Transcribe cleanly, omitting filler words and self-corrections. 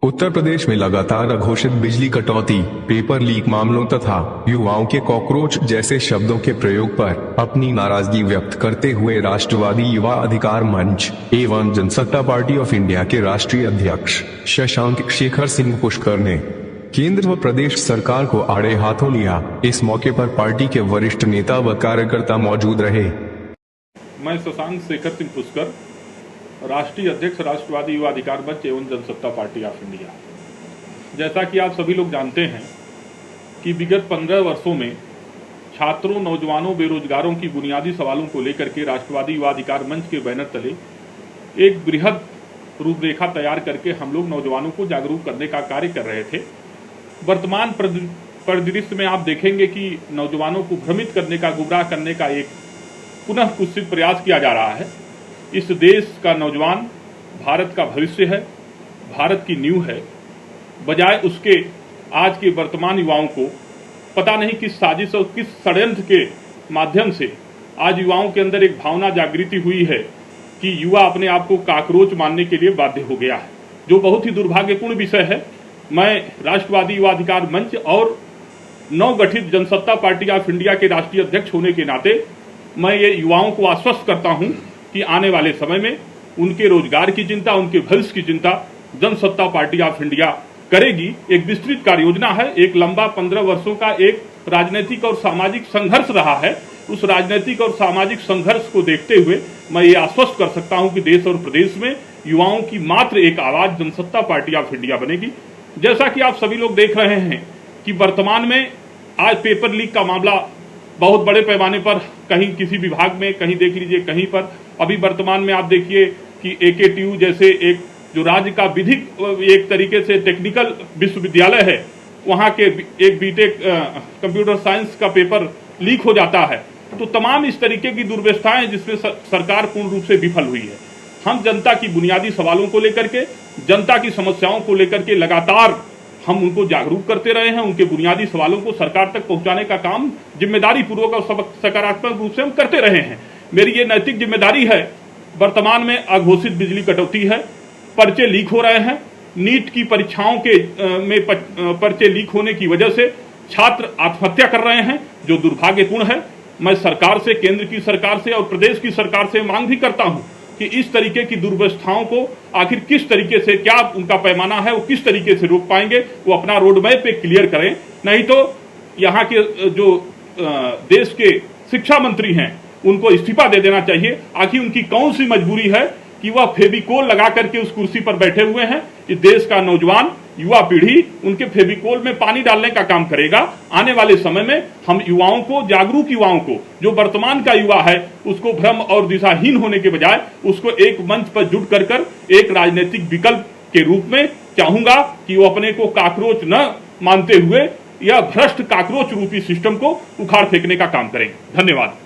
उत्तर प्रदेश में लगातार अघोषित बिजली कटौती, पेपर लीक मामलों तथा युवाओं के कॉकरोच जैसे शब्दों के प्रयोग पर अपनी नाराजगी व्यक्त करते हुए राष्ट्रवादी युवा अधिकार मंच एवं जनसत्ता पार्टी ऑफ इंडिया के राष्ट्रीय अध्यक्ष शशांक शेखर सिंह पुष्कर ने केंद्र व प्रदेश सरकार को आड़े हाथों लिया। इस मौके पर पार्टी के वरिष्ठ नेता व कार्यकर्ता मौजूद रहे। मैं शशांक शेखर सिंह पुष्कर, राष्ट्रीय अध्यक्ष राष्ट्रवादी युवा अधिकार मंच एवं जनसत्ता पार्टी ऑफ इंडिया। जैसा कि आप सभी लोग जानते हैं कि विगत 15 वर्षों में छात्रों, नौजवानों, बेरोजगारों की बुनियादी सवालों को लेकर के राष्ट्रवादी युवा अधिकार मंच के बैनर तले एक बृहद रूपरेखा तैयार करके हम लोग नौजवानों को जागरूक करने का कार्य कर रहे थे। वर्तमान परिदृश्य में आप देखेंगे कि नौजवानों को भ्रमित करने का, गुमराह करने का एक पुनः कुत्सित प्रयास किया जा रहा है। इस देश का नौजवान भारत का भविष्य है, भारत की नींव है। बजाय उसके आज के वर्तमान युवाओं को पता नहीं किस साजिश और किस षड्यंत्र के माध्यम से आज युवाओं के अंदर एक भावना जागृति हुई है कि युवा अपने आप को काकरोच मानने के लिए बाध्य हो गया है, जो बहुत ही दुर्भाग्यपूर्ण विषय है। मैं राष्ट्रवादी युवा अधिकार मंच और नवगठित जनसत्ता पार्टी ऑफ इंडिया के राष्ट्रीय अध्यक्ष होने के नाते मैं ये युवाओं को आश्वस्त करता हूं कि आने वाले समय में उनके रोजगार की चिंता, उनके भविष्य की चिंता जनसत्ता पार्टी ऑफ इंडिया करेगी। एक विस्तृत कार्य योजना है, एक लंबा 15 वर्षों का एक राजनीतिक और सामाजिक संघर्ष रहा है। उस राजनीतिक और सामाजिक संघर्ष को देखते हुए मैं ये आश्वस्त कर सकता हूं कि देश और प्रदेश में युवाओं की मात्र एक आवाज जनसत्ता पार्टी ऑफ इंडिया बनेगी। जैसा कि आप सभी लोग देख रहे हैं कि वर्तमान में आज पेपर लीक का मामला बहुत बड़े पैमाने पर कहीं किसी विभाग में, कहीं देख लीजिए कहीं पर। अभी वर्तमान में आप देखिए कि AKTU जैसे एक जो राज्य का विधिक एक तरीके से टेक्निकल विश्वविद्यालय है, वहां के एक बीटेक कंप्यूटर साइंस का पेपर लीक हो जाता है। तो तमाम इस तरीके की दुर्व्यवस्थाएं जिसमें सरकार पूर्ण रूप से विफल हुई है। हम जनता की बुनियादी सवालों को लेकर के, जनता की समस्याओं को लेकर के लगातार हम उनको जागरूक करते रहे हैं। उनके बुनियादी सवालों को सरकार तक पहुंचाने का काम जिम्मेदारी पूर्वक और सकारात्मक रूप से हम करते रहे हैं। मेरी ये नैतिक जिम्मेदारी है। वर्तमान में अघोषित बिजली कटौती है, पर्चे लीक हो रहे हैं, नीट की परीक्षाओं के में पर्चे लीक होने की वजह से छात्र आत्महत्या कर रहे हैं, जो दुर्भाग्यपूर्ण है। मैं सरकार से, केंद्र की सरकार से और प्रदेश की सरकार से मांग भी करता हूं कि इस तरीके की दुर्व्यवस्थाओं को आखिर किस तरीके से, क्या उनका पैमाना है, वो किस तरीके से रोक पाएंगे, वो अपना रोड मैप पे क्लियर करें। नहीं तो यहाँ के जो देश के शिक्षा मंत्री हैं उनको इस्तीफा दे देना चाहिए। आखिर उनकी कौन सी मजबूरी है कि वह फेविकोल लगा करके उस कुर्सी पर बैठे हुए हैं। इस देश का नौजवान, युवा पीढ़ी उनके फेविकोल में पानी डालने का काम करेगा। आने वाले समय में हम युवाओं को, जागरूक युवाओं को, जो वर्तमान का युवा है, उसको भ्रम और दिशाहीन होने के बजाय उसको एक मंच पर जुट कर एक राजनीतिक विकल्प के रूप में चाहूंगा कि वो अपने को काकरोच न मानते हुए यह भ्रष्ट काकरोच रूपी सिस्टम को उखाड़ फेंकने का काम करें। धन्यवाद।